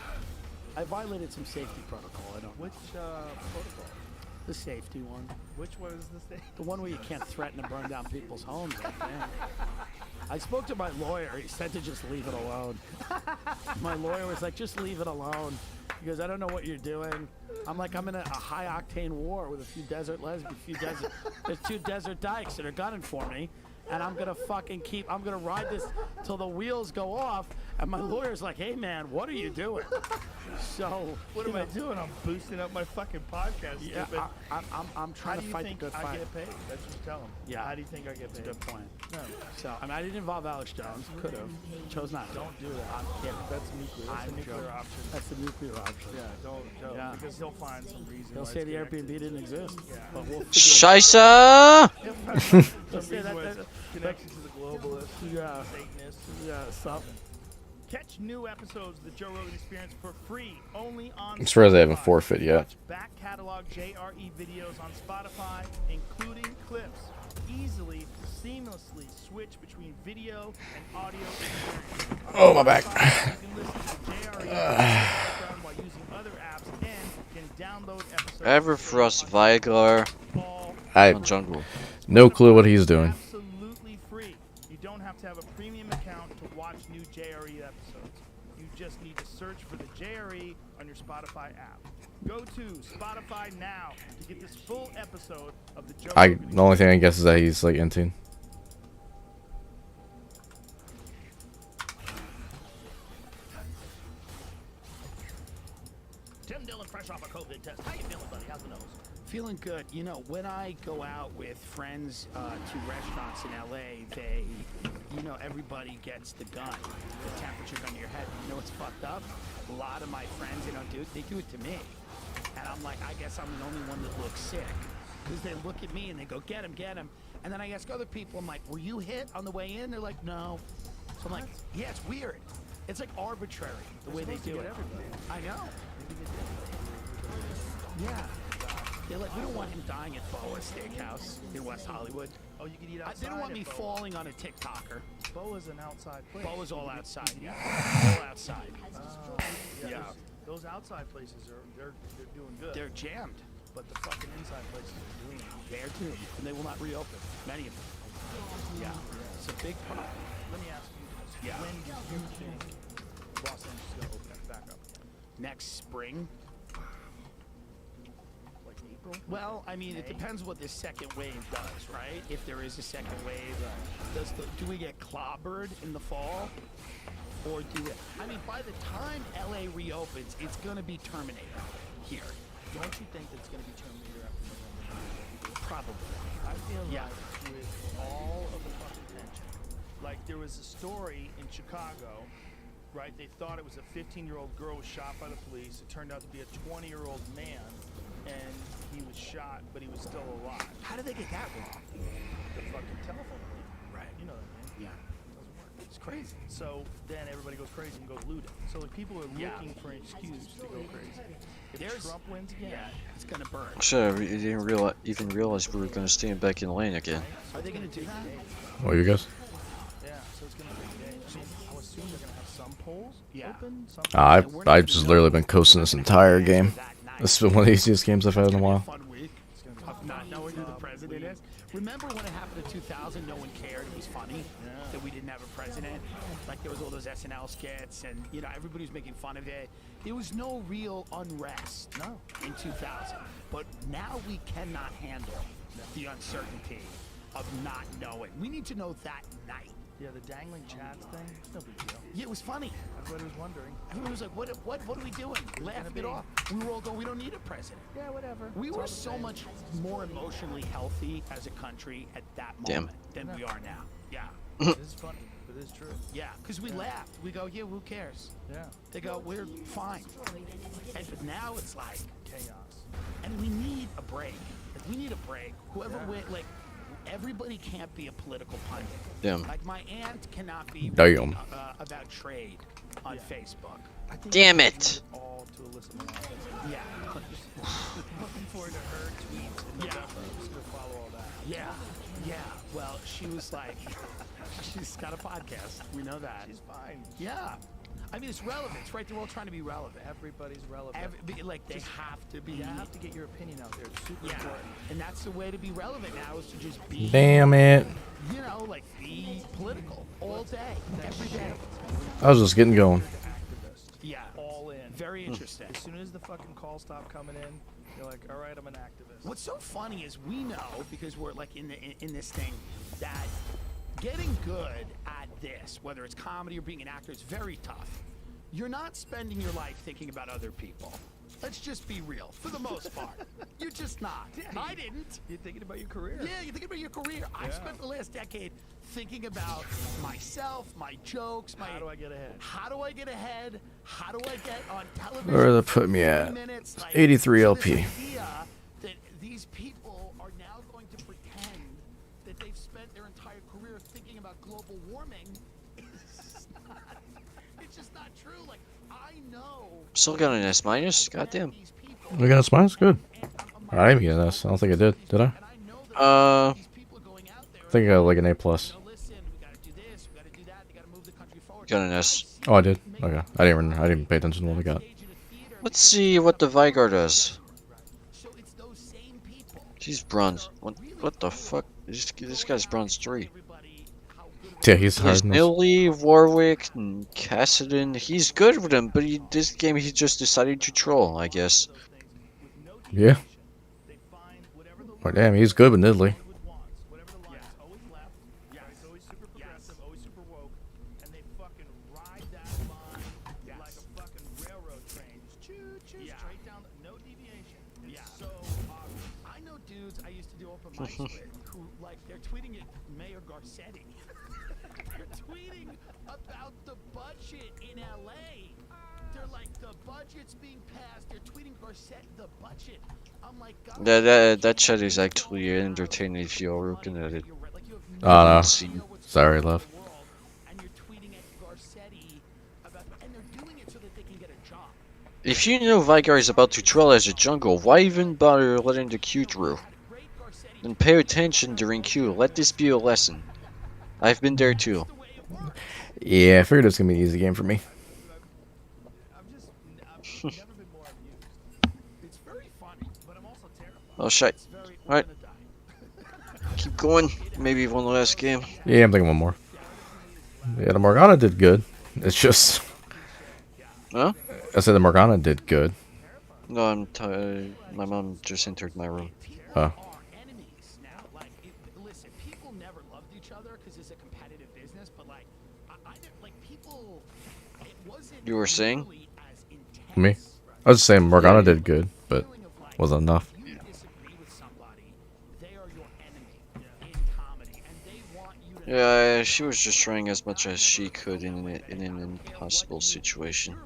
I violated some safety protocol. I don't. Which protocol? The safety one. Which one is the safety? The one where you can't threaten to burn down people's homes. I think. I spoke to my lawyer. He said to just leave it alone. My lawyer was like, just leave it alone. He goes, I don't know what you're doing. I'm like, I'm in a high octane war with a few desert lesbians, there's 2 desert dykes that are gunning for me. And I'm gonna I'm gonna ride this till the wheels go off. And my lawyer's like, hey man, what are you doing? So What am I doing? I'm boosting up my fucking podcast. Yeah, stupid. I'm trying to fight the good I fight. get paid? That's what you tell them. Yeah. How do you think I get paid? Good point. No. So I mean, I didn't involve Alex Jones. Could have. Chose not to. Don't do that. I'm kidding. That's nuclear. That's a nuclear joking. option. That's the nuclear option. Yeah, don't. Yeah. Because he'll find some reason. They'll why say it's the connected. Airbnb didn't exist. Yeah. But we'll figure Scheisse! Some reason why it's connected to the globalists. Yeah. Satanists. Yeah, something. Catch new episodes of the Joe Rogan Experience for free only on I'm surprised they haven't Spotify. forfeit yet. Watch back catalog JRE videos on Spotify, including clips. Easily, seamlessly switch between video and audio experience. On Oh, my back. Spotify, you can listen to JRE in the background while using other apps and can download episodes. Everfrost Vigar I Jungle. no clue what he's doing. Absolutely free. You don't have to have a premium account to watch new JRE episodes. You just need to search for the JRE on your Spotify app. Go to Spotify now to get this full episode of the Joe Rogan The only thing I guess is that he's like into. Tim Dillon, fresh off a COVID test. How you feeling, buddy? How's the nose? Feeling good. You know, when I go out with friends to restaurants in LA, they, you know, everybody gets the gun, the temperature gun to your head. You know what's fucked up? A lot of my friends, they do it to me. And I'm like, I guess I'm the only one that looks sick. Because they look at me and they go, get him, get him. And then I ask other people, I'm like, were you hit on the way in? They're like, no. So I'm like, yeah, it's weird. It's like arbitrary the way they do it. I know. Yeah. They're like, we don't want him dying at Boa Steakhouse in West Hollywood. Oh, you can eat outside. They don't want at me Boa. falling on a TikToker. Boa's an outside place. Boa's all outside, yeah. All outside. Yeah. Yeah. Those outside places they're doing good. They're jammed. But the fucking inside places are doing. They're doomed, and they will not reopen. Many of them. Yeah. It's a big problem. Let me ask you this. Yeah. When do you think Los Angeles is going to open back up again? Next spring. Like April? Well, I mean, it depends what this second wave does, right? If there is a second wave, do we get clobbered in the fall? Or do it? I mean, by the time LA reopens, it's going to be Terminator here. Don't you think it's going to be Terminator after November? Probably. I feel Yeah. like with all of the fucking tension, like there was a story in Chicago, right? They thought it was a 15-year-old girl was shot by the police. It turned out to be a 20-year-old man, and he was shot, but he was still alive. How did they get that wrong? The fucking telephone link. Right. You know that, man. Yeah. Doesn't work. It's crazy. So then everybody goes crazy and goes looting. So like people are looking for an excuse to go crazy. If Trump wins again, it's gonna burn. Sure, we didn't even realize we were gonna stay back in lane again. Are they gonna do that? What you guys? yeah. So it's gonna be a day. I mean, I'll assume they're gonna have some polls open. Some I've just literally been coasting this entire game. This has been one of the easiest games I've had in a while. Fun week of not knowing who the president is. Remember when it happened in 2000? No one cared. It was funny that we didn't have a president. Like there was all those SNL skits, and you know everybody was making fun of it. There was no real unrest in 2000. But now we cannot handle the uncertainty of not knowing. We need to know that night. Yeah, the dangling chats thing. It's no big deal. Yeah, it was funny. Everybody was wondering. Everybody was like, what are we doing? Laughing it off. We were all going, we don't need a president. Yeah, whatever. We It's were all the so same. much more emotionally healthy as a country at that Damn. moment than we are now. Yeah. It is funny, but it is true. Yeah, because we laughed. We go, yeah, who cares? Yeah. They go, we're fine. And but now it's like Chaos. and we need a break. Like, we need a break. Whoever Yeah. win, like, everybody can't be a political pundit. Damn. Like, my aunt cannot be Damn. reading, about trade on Facebook. I think Damn it! all to Alyssa Milano. Yeah. Looking forward to her tweets and Yeah. just to follow all that. Yeah. Yeah. Well, she was like, she's got a podcast. We know that. She's fine. Yeah. I mean, it's relevance, right? They're all trying to be relevant. Everybody's relevant. Like, they have to be. You have to get your opinion out there. It's super Yeah. important. And that's the way to be relevant now is to just be. Damn it. You know, like, be political all day, every day. I was just getting going. Activist. Yeah. All all in. Very interesting. As soon as the fucking calls stop coming in, you're like, all right, I'm an activist. What's so funny is we know, because we're like in this thing, that getting good at this, whether it's comedy or being an actor, is very tough. You're not spending your life thinking about other people. Let's just be real, for the most part. You're just not. I didn't. You're thinking about your career. Yeah, you're thinking about your career. I've spent the last decade thinking about myself, my jokes, my... How do I get ahead? How do I get ahead? How do I get on television? Where they put me at? 83 LP. This idea that these people are now going to pretend that they've spent their entire career thinking about global warming it's just not true. Like, I know... Still got an S minus? Goddamn. We got a smile? That's good. I didn't get an S. I don't think I did. Did I? Uh... I think I got like an A+. Got an S. Oh, I did? Okay. I didn't pay attention to what I got. Let's see what the Vigar does. He's bronze. What the fuck? This guy's bronze 3. Yeah, he's hard. There's Nilly, Warwick, and Cassidy. He's good with him, but this game he just decided to troll, I guess. Yeah. Oh, damn, he's good with Nidley. Who, like, they're tweeting at Mayor Garcetti. They're tweeting about the budget in LA. They're like, the budget's being passed. They're tweeting Garcetti the budget. I'm like, God, That chat is actually entertaining if you're looking at it. Oh no. Sorry, love. And you're tweeting at Garcetti about, and they're doing it so that they can get a job. If you know Vigar is about to troll as a jungle, why even bother letting the queue through? Then pay attention during queue. Let this be a lesson. I've been there too. Yeah, I figured it was gonna be an easy game for me. Oh shit. Alright. Keep going. Maybe one last game. Yeah, I'm thinking one more. Yeah, the Morgana did good. It's just... Huh? I said the Morgana did good. No, I'm tired. My mom just entered my room. Oh. Listen, people never loved each other because it's a competitive business, but like, I like people. It wasn't. You were saying? Me? I was just saying Morgana did good, but wasn't enough. Yeah, she was just trying as much as she could in an impossible situation.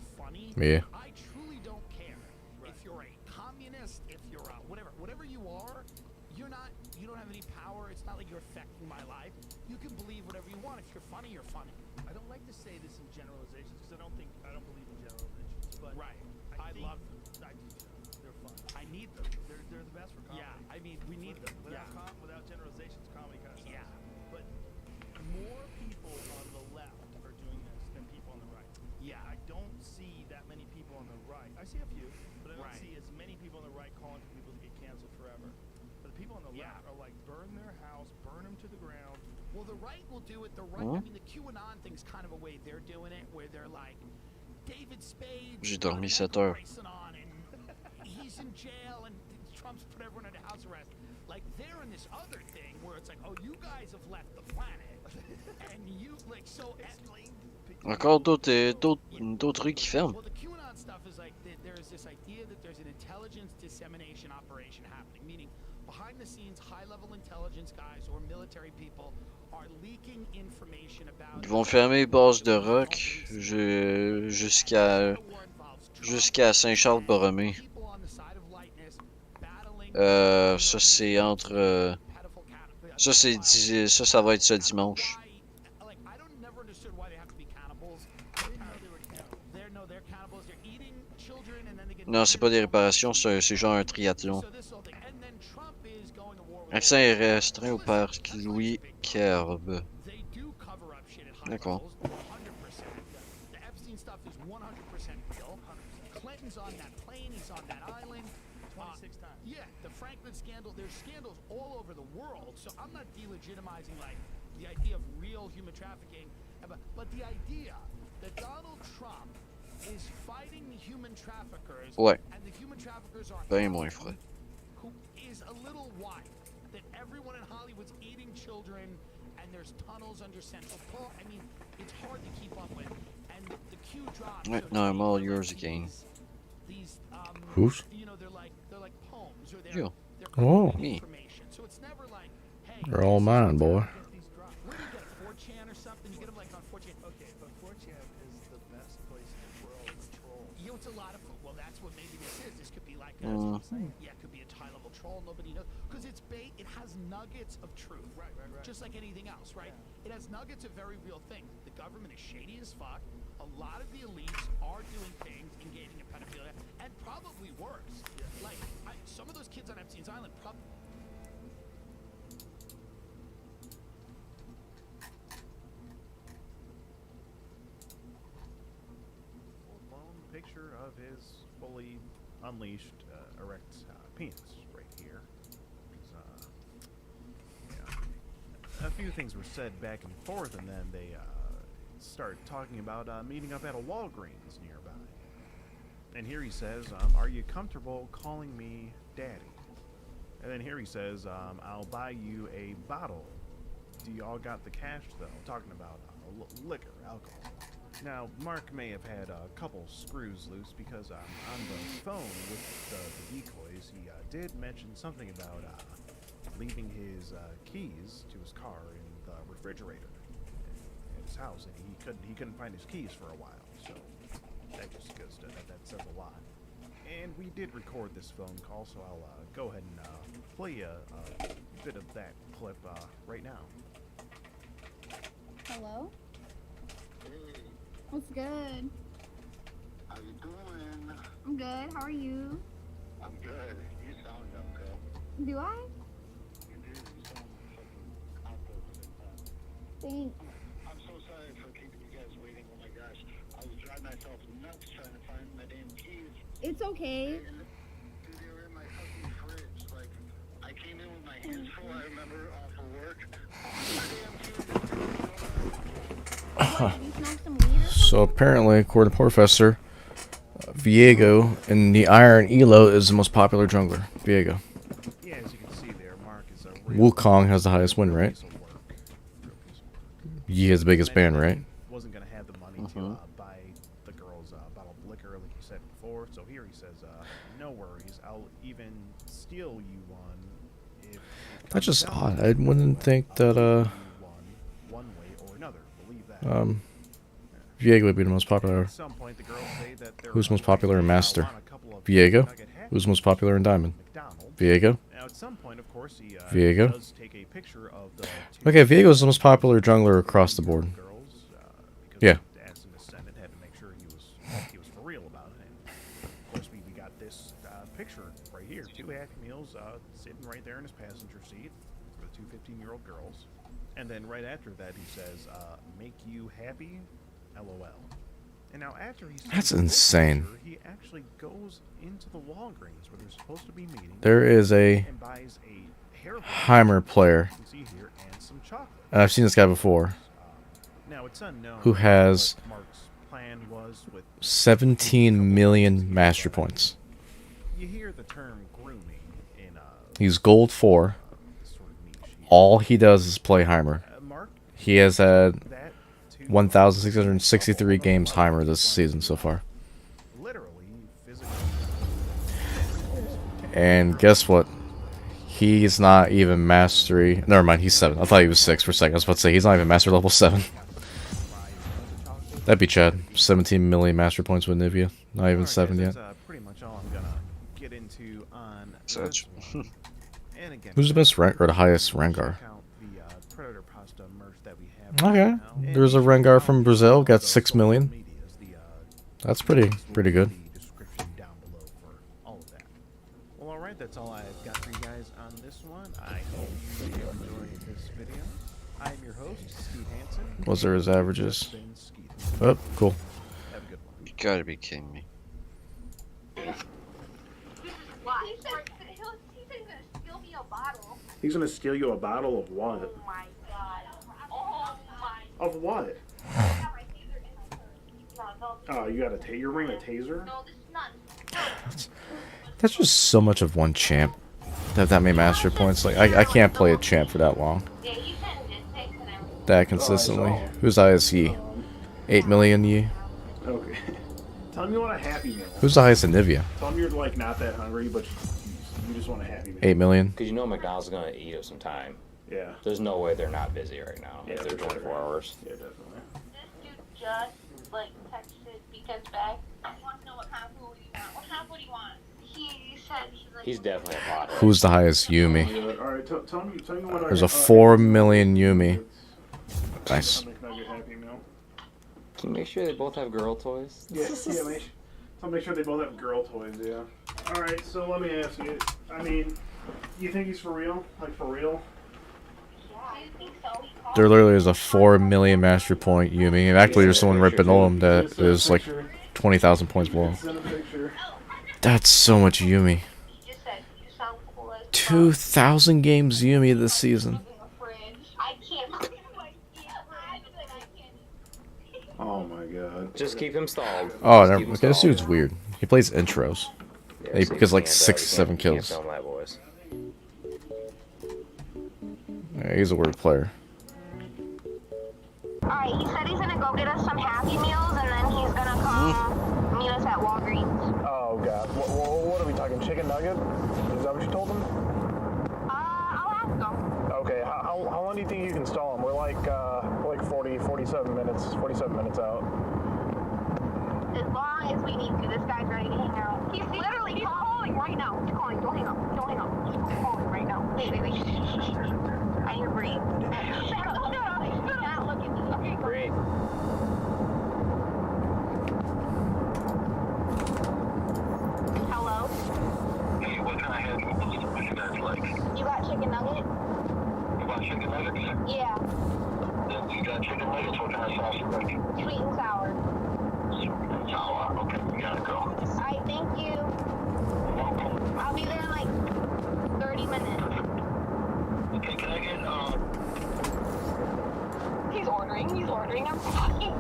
Yeah. I truly don't care if you're a communist, if you're a whatever you are. You don't have any power. It's not like you're affecting my life. You can believe whatever you want. If you're funny, you're funny. I don't like to say this in generalizations because I don't believe in generalizations. But right, I love them. They're fun. I need them. They're the best for comedy. Yeah, I mean we need them. Without generalizations, comedy kind of sucks. Yeah. But more people on the left are doing this than people on the right. Yeah. I don't see that many people on the right. I see a few, but I don't see as many people on the right calling for people to get canceled forever. But the people on the left are like, burn their house, burn them to the ground. Well, the right will do it. The right, I mean, the QAnon thing's kind of a way they're doing it, where they're like, David Spade. J'ai dormi 7 heures. He's in jail, and Trump's put everyone under house arrest. Like, they're in this other thing where it's like, oh, you guys have left the planet, and you like so. Encore d'autres rues qui ferment. Well, the QAnon stuff is like there's this idea that there's an intelligence dissemination operation happening, meaning behind the scenes, high-level intelligence guys or military people are leaking information about. Ils vont fermer base de rock jusqu'à Saint-Charles-Borromée. Ça c'est entre ça va être ce dimanche. Non, c'est pas des réparations, c'est genre un triathlon. Accès restreint au parc Louis Kerbe. D'accord. Yeah, the Franklin scandal, there's scandals all over the world, so I'm not delegitimizing like the idea of real human trafficking, but the idea that Donald Trump is fighting the human traffickers. Ouais. And the human traffickers are Ben moins frais. who is a little wild. That everyone in Hollywood's eating children, and there's tunnels under Central Park. I mean, it's hard to keep up with. And the Q drops. Ouais, no, I'm all yours again. These, Who's? you know, they're like poems or You. they're Oh. Me. information. So it's never like, hey, They're all mine, boy. where do you get 4chan or something? You get them like on 4chan. Okay, but 4chan is the best place in the world for trolls. You know, it's a lot of well, that's what maybe this is. This could be like yeah, it could be a high-level troll. Nobody knows because it's bait. It has nuggets of truth. Right. Just like anything else, right? Yeah. It has nuggets of very real things. The government is shady as fuck. A lot of the elites are doing things, engaging in pedophilia, and probably worse. Yeah. Like some of those kids on Epstein's Island probably. Full-blown picture of his fully unleashed erect penis right here. A few things were said back and forth, and then they start talking about meeting up at a Walgreens nearby. And here he says, "Are you comfortable calling me Daddy?" And then here he says, "I'll buy you a bottle. Do y'all got the cash though?" Talking about liquor, alcohol. Now, Mark may have had a couple screws loose because on the phone with the decoys, he did mention something about leaving his keys to his car in the refrigerator at his house, and he couldn't find his keys for a while. So that just goes to that says a lot. And we did record this phone call, so I'll go ahead and play a bit of that clip right now. Hello? What's good? How you doing? I'm good. How are you? I'm good. You sound young, girl. Do I? You do. You sound fucking out there at the same time. Thanks. I'm so sorry for keeping you guys waiting. Oh my gosh. I was driving myself nuts trying to find my damn keys. It's okay. Dude, they were in my fucking fridge. Like, I came in with my hands full, I remember, off of work. My damn keys. So apparently, according to Professor, Viego in the Iron Elo is the most popular jungler. Viego. Yeah, as you can see there, Mark is a Wukong has the highest win rate. Yi has the biggest ban rate. Wasn't gonna have the money to buy the girls a bottle of liquor, like you said before. So here he says, "No worries, I'll even steal you one." If That's just odd. I wouldn't think that one way or another. Believe that. Viego would be the most popular. At some point, the girls say that they're Who's most popular in Master? on a couple of Viego. nugget happy Who's most popular in Diamond? McDonald's. Viego. Now, at some point, of course, he Viego. does take a picture of the Okay, Viego is the most popular jungler across the board. girls, because Yeah. the asked in the Senate had to make sure he was for real about it. And of course, we got this picture right here. 2 Happy Meals sitting right there in his passenger seat for the two 15-year-old girls. And then right after that, he says, "Make you happy? LOL." And now after he That's sees this insane. picture, he actually goes into the Walgreens where they're supposed to be meeting. There is a and buys a hair Heimer player, you can see here, and some chocolate. and I've seen this guy before, Now it's unknown who has what Mark's plan was with 17 million master points. you hear the term grooming in He's gold 4. All he does is play Heimer. Mark, He has had that to 1,663 games Heimer this season so far. literally physically And guess what? He's not even mastery. Never mind, he's 7. I thought he was 6 for a second. I was about to say, he's not even master level 7. That'd be Chad. 17 million master points with Nivea. Not even 7 yet. That's pretty much all I'm gonna get into on Such. this. And again, Who's the best rank or the highest Rengar? check out the Predator Pasta merch that we have Okay. right now. There's a Rengar from Brazil, got 6 million. That's pretty good. Description down below for all of that. Well, alright, that's all I've got for you guys on this one. I hope you enjoyed this video. I'm your host, Steve Hansen. What's there his averages? Oh, cool. Have a good one. You gotta be kidding me. Why? He's gonna steal me a bottle. He's gonna steal you a bottle of what? Oh my god. Oh my. Of what? I got my taser in my purse. No, Oh, you got a you're bringing a taser? That's just so much of one champ. That many master points. Like I can't play a champ for that long. That consistently. Who's highest Yi? 8 million Yi. Okay. Tell me you want a Happy Meal. Who's the highest in Nivea? Tell me you're like not that hungry, but you just want a Happy Meal. 8 million. Because you know McDonald's is gonna eat up some time. Yeah. There's no way they're not busy right now. Yeah, If they're 24 hours. Yeah, definitely. This dude just like texted because back. He wants to know what kind of food you want. What kind of food do you want? He said he's like. He's definitely a pothead. Who's the highest Yumi? All right, tell me what There's a 4 million Yumi. Nice. Happy Meal. Can you make sure they both have girl toys? Yeah, make sure they both have girl toys, yeah. Alright, so let me ask you, I mean, you think he's for real? Like, for real? There literally is a 4 million master point Yumi. And actually, there's someone right below him that is like 20,000 points below. That's so much Yumi. 2,000 games Yumi this season. Oh my god. Just keep him stalled. Oh, never. Okay, this dude's weird. He plays intros. Yeah, He so gets you like can't, 6 you 7 can't- you can't kills. film that voice. Yeah, he's a weird player. Alright, he said he's gonna go get us some Happy Meals and then he's gonna come meet us at Walgreens. Oh god. What are we talking? Chicken nugget? Is that what you told him? I'll ask him. Okay, how long do you think you can stall him? We're like 47 minutes out. As long as we need to. This guy's ready to hang out. He's calling right now. He's calling. Don't hang up. Don't hang up. He's calling right now. Wait. I need to breathe. Shut up. Not look at me. Okay, Great. Hello? Hey, what kind of Happy Meals would you guys like? You got chicken nugget? You want chicken nuggets? Yeah. You got chicken nuggets? What kind of sauce you like? Sweet and sour. Sweet and sour. Okay, we gotta go. Alright, thank you. I'll be there in like 30 minutes. Okay, can I get He's ordering. I'm fucking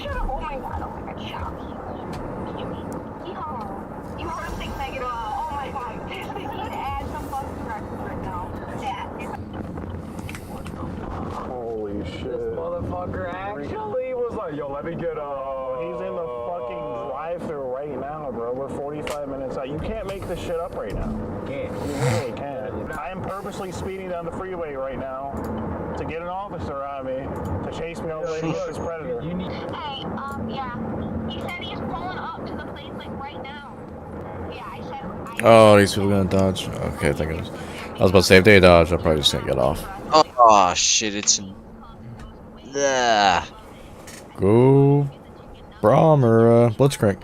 shut up. Oh my god, shut up. You heard him think negative. Oh my god. They need to add some fucking records right now. Holy shit. This motherfucker actually was like, yo, let me get He's in the fucking drive-thru right now, bro. We're 45 minutes out. You can't make this shit up right now. Can't. You literally can't. I am purposely speeding down the freeway right now to get an officer on me to chase me all the way to this predator. Hey, yeah. He said he's pulling up to the place like right now. Yeah, I said. Oh, these people gonna dodge. Okay, I think I was about to say if they dodge, I'm probably just gonna get off. Oh shit, it's in. Yeah. Go, Braum or Blitzcrank.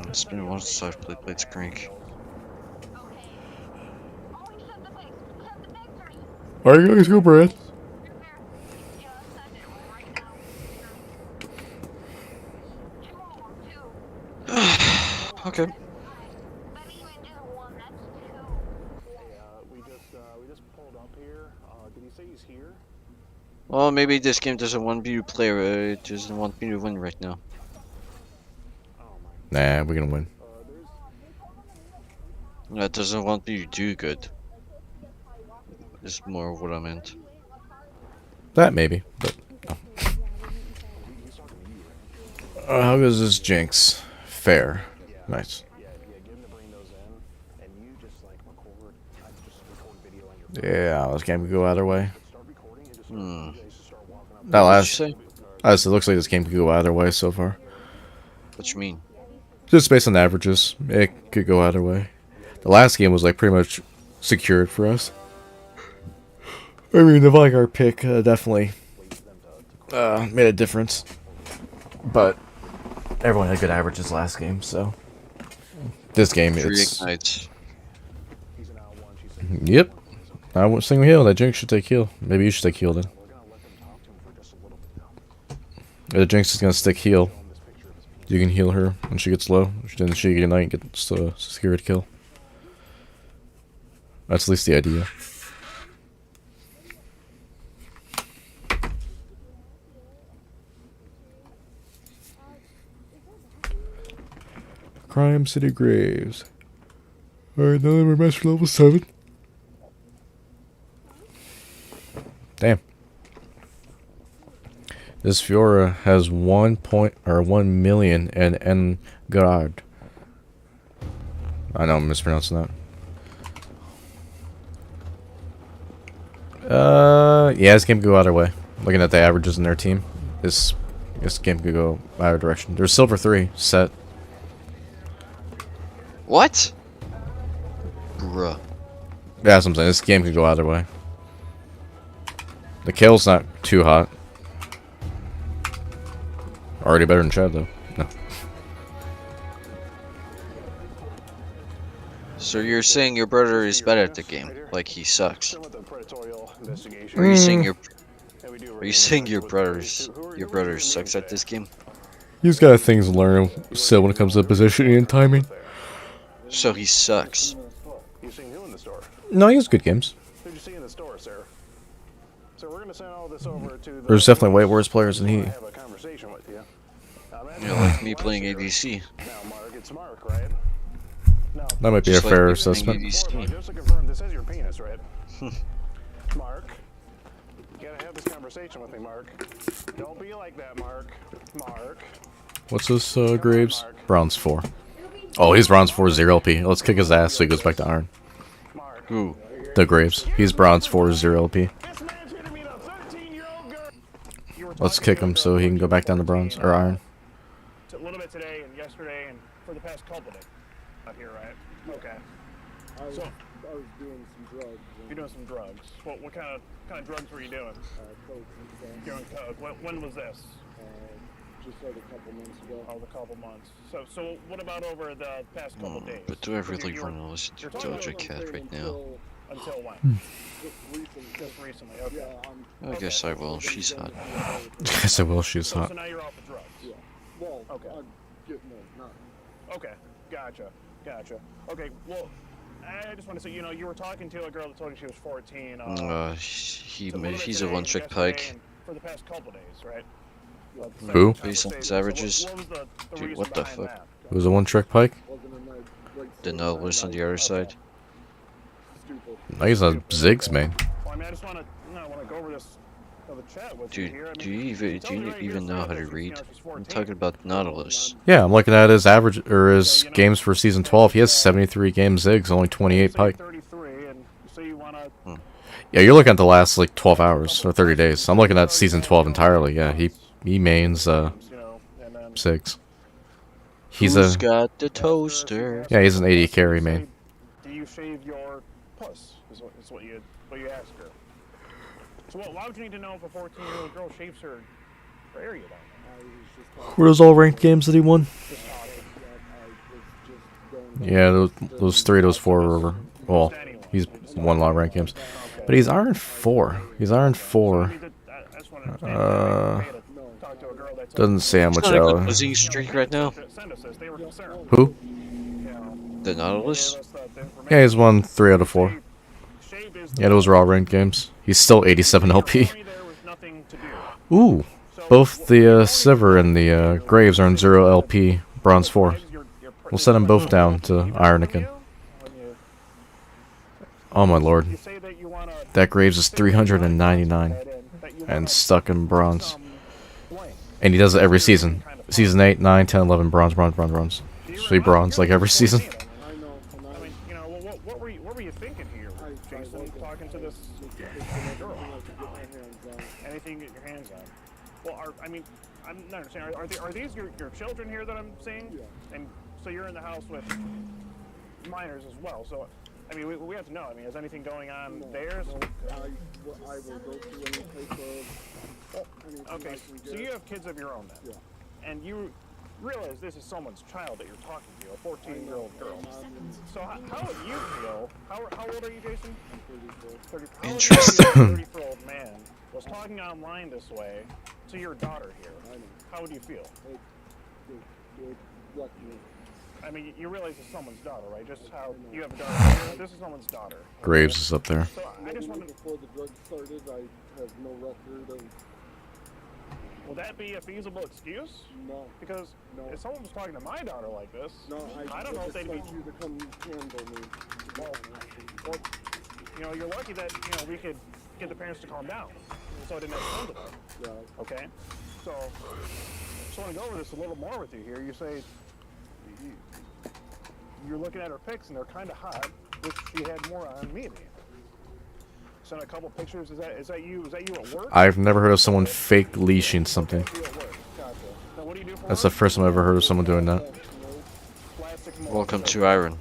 It's been a while since I've played Blitzcrank. Are you guys go, Brad? Okay. We just pulled up here. Did he say he's here? Well, maybe this game doesn't want me to play. It doesn't want me to win right now. Nah, we're gonna win. It doesn't want me to do good. Is more what I meant. That maybe, but how goes this Jinx? Fair. Nice. Yeah, this game could go either way. That last. It looks like this game could go either way so far. What you mean? Just based on averages, it could go either way. The last game was like pretty much secured for us. I mean, the Vanguard pick definitely made a difference, but everyone had good averages last game, so this game it's. Ignites. Yep, I want single heal. That Jinx should take heal. Maybe you should take heal then. The Jinx is gonna stick heal. You can heal her when she gets low. Then she can ignite and get secured kill. That's at least the idea. Crime City Graves. Alright, now that we're master level 7. Damn. This Fiora has 1 million in Engard. I know I'm mispronouncing that. Yeah, this game could go either way. Looking at the averages in their team, this game could go either direction. There's silver 3 set. What? Bruh. Yeah, that's what I'm saying. This game could go either way. The kill's not too hot. Already better than Chad, though. No. So you're saying your brother is better at the game, like he sucks? Or are you saying your brother sucks at this game? He's got things to learn still when it comes to positioning and timing. So he sucks. You seen who in the store? No, he has good games. Who'd you see in the store, sir? So we're gonna send all this over to the. There's definitely way worse players than he. Have a conversation with you. You know, like me playing ADC. Now, Mark, it's Mark, right? That might be a fair assessment. Just to confirm, this is your penis, right? Mark, you gotta have this conversation with me, Mark. Don't be like that, Mark. Mark. What's this, Graves? Bronze 4. Oh, he's bronze 4 0 LP. Let's kick his ass so he goes back to iron. Who? The Graves. He's bronze 4 0 LP. Let's kick him so he can go back down to bronze or iron. A little bit today and yesterday and for the past couple days. Out here, right? Okay. I was doing some drugs. You're doing some drugs. What kind of drugs were you doing? Coke and stuff. Doing coke. When was this? Just like a couple months ago. Oh, a couple months. So what about over the past couple days? But do I really want to listen to Doja Cat right now? Until when? Just recently. Okay. Yeah, I guess I will. She's hot. Yes, I will. She's hot. So now you're off the drugs. Yeah. Well, okay. not. Okay. Gotcha. Okay. Well, I just want to say, you were talking to a girl that told you she was 14. He's a one-trick pike. For the past couple days, right? Who? Based on his averages. Dude, what the fuck? It was a one-trick pike? The Nautilus on the other side. No, he's a Ziggs main. Well, I mean, I just want to go over this chat with Dude, you here. do you even know how to read? I'm talking about Nautilus. Yeah, I'm looking at his average or his games for season 12. He has 73 games Ziggs, only 28 pike. Yeah, you're looking at the last like 12 hours or 30 days. I'm looking at season 12 entirely. Yeah, he mains Ziggs. Who's got the toaster? Yeah, he's an 80 carry main. Do you shave your puss? Is what you asked her. So why would you need to know if a 14-year-old girl shaves her area down? Were those all ranked games that he won? Yeah, those 3, those 4 were. Well, he's won a lot of ranked games, but he's iron 4. He's iron 4. Doesn't say how much. Losing streak right now. Who? The Nautilus. Yeah, he's won 3 out of 4. Yeah, those were all ranked games. He's still 87 LP. Ooh, both the Sivir and the Graves are in 0 LP, bronze 4. We'll send them both down to iron again. Oh my lord. That Graves is 399 and stuck in bronze. And he does it every season. Season 8, 9, 10, 11, bronze. So he bronze like every season. What were you thinking here, Jason, talking to this girl? Anything you get your hands on. Well, I'm not understanding. Are these your children here that I'm seeing? Yeah. And so you're in the house with minors as well. So, I mean, we have to know. I mean, is anything going on there? I will go to any place okay, so you have kids of your own then? Yeah. And you realize this is someone's child that you're talking to, a 14-year-old girl. So how would you feel? How old are you, Jason? I'm 34. Interesting. How would you feel if a 30-year-old man was talking online this way to your daughter here? How would you feel? I mean, you realize it's someone's daughter, right? Just how you have a daughter here. This is someone's daughter. Graves is up there. So I just wanted before the drug started, I have no record of Would that be a feasible excuse? No. Because if someone was talking to my daughter like this, No, I don't know if they'd be. you to come handle me. Well, you know, you're lucky that we could get the parents to calm down, so it didn't have to come to that. Yeah. Okay. So, just want to go over this a little more with you here. You say you're looking at her pics and they're kind of hot. Wish she had more on me than you. Sent a couple pictures. Is that you? Is that you at work? I've never heard of someone fake leashing something. Now, what do you do for That's the first time I've ever heard of someone doing that. Welcome to Iron.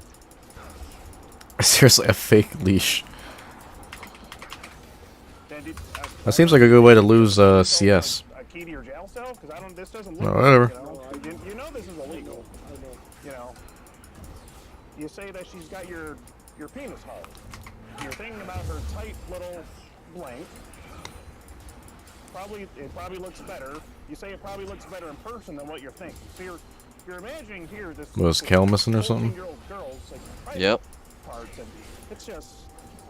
Seriously, a fake leash. That seems like a good way to lose CS. A key to your jail cell? Because I don't. This doesn't No, look. whatever. You know this is illegal. You know. You say that she's got your penis hard. You're thinking about her tight little blank. It probably looks better. You say it probably looks better in person than what you're thinking. So you're imagining here this. Was Kel missing or something? 14-year-old girls, like, private Yep. parts, and it's just.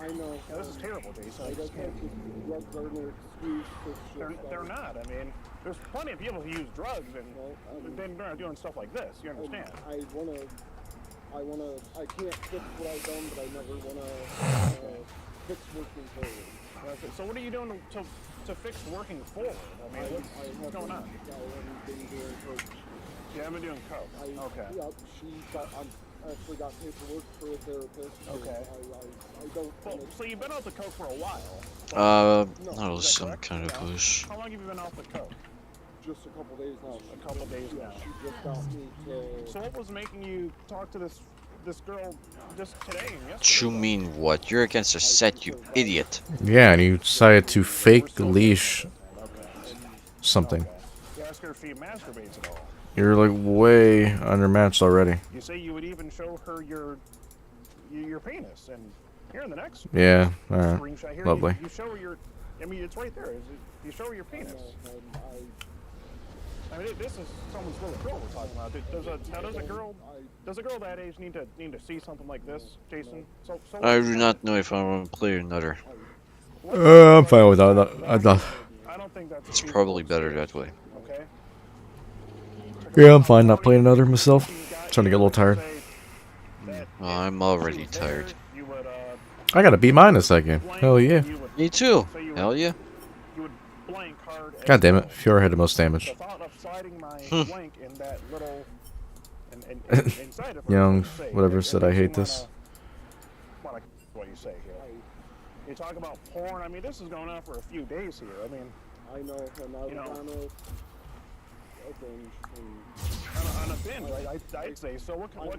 I know. Yeah, this is terrible, Jason. I just have to drug gardener excuse this shit. They're not. I mean, there's plenty of people who use drugs and then they're not doing stuff like this. You understand? I can't fix what I've done, but I never wanna fix working forward. So what are you doing to fix working forward? I mean, what's going on? I've been doing coke. You haven't been doing coke. Okay. Yeah, I actually got paperwork for a therapist. Okay. I don't. Well, so you've been off the coke for a while. That was some kind of bush. How long have you been off the coke? Just a couple days now. A couple days now. She just got me to. So what was making you talk to this girl just today and yesterday? You mean what? You're against her set, you idiot. Yeah, and you decided to fake leash something. You ask her if she masturbates at all. You're like way undermatched already. You say you would even show her your penis, and here in the next Yeah, screenshot here, lovely. you show her your. I mean, it's right there. You show her your penis. I mean, this is someone's little girl we're talking about. Does a girl that age need to see something like this, Jason? So I do not know if I want to play another. I'm fine with that. I don't think that's. It's probably better that way. Okay. Yeah, I'm fine not playing another myself. Starting to get a little tired. I'm already tired. I got a B- again. Hell yeah. Me too. Hell yeah. God damn it. Fiora had the most damage. Young, whatever said I hate this. What you say here. You talk about porn. I mean, this is going on for a few days here. I mean, I know, and I was on a binge. On a binge, I'd say. So what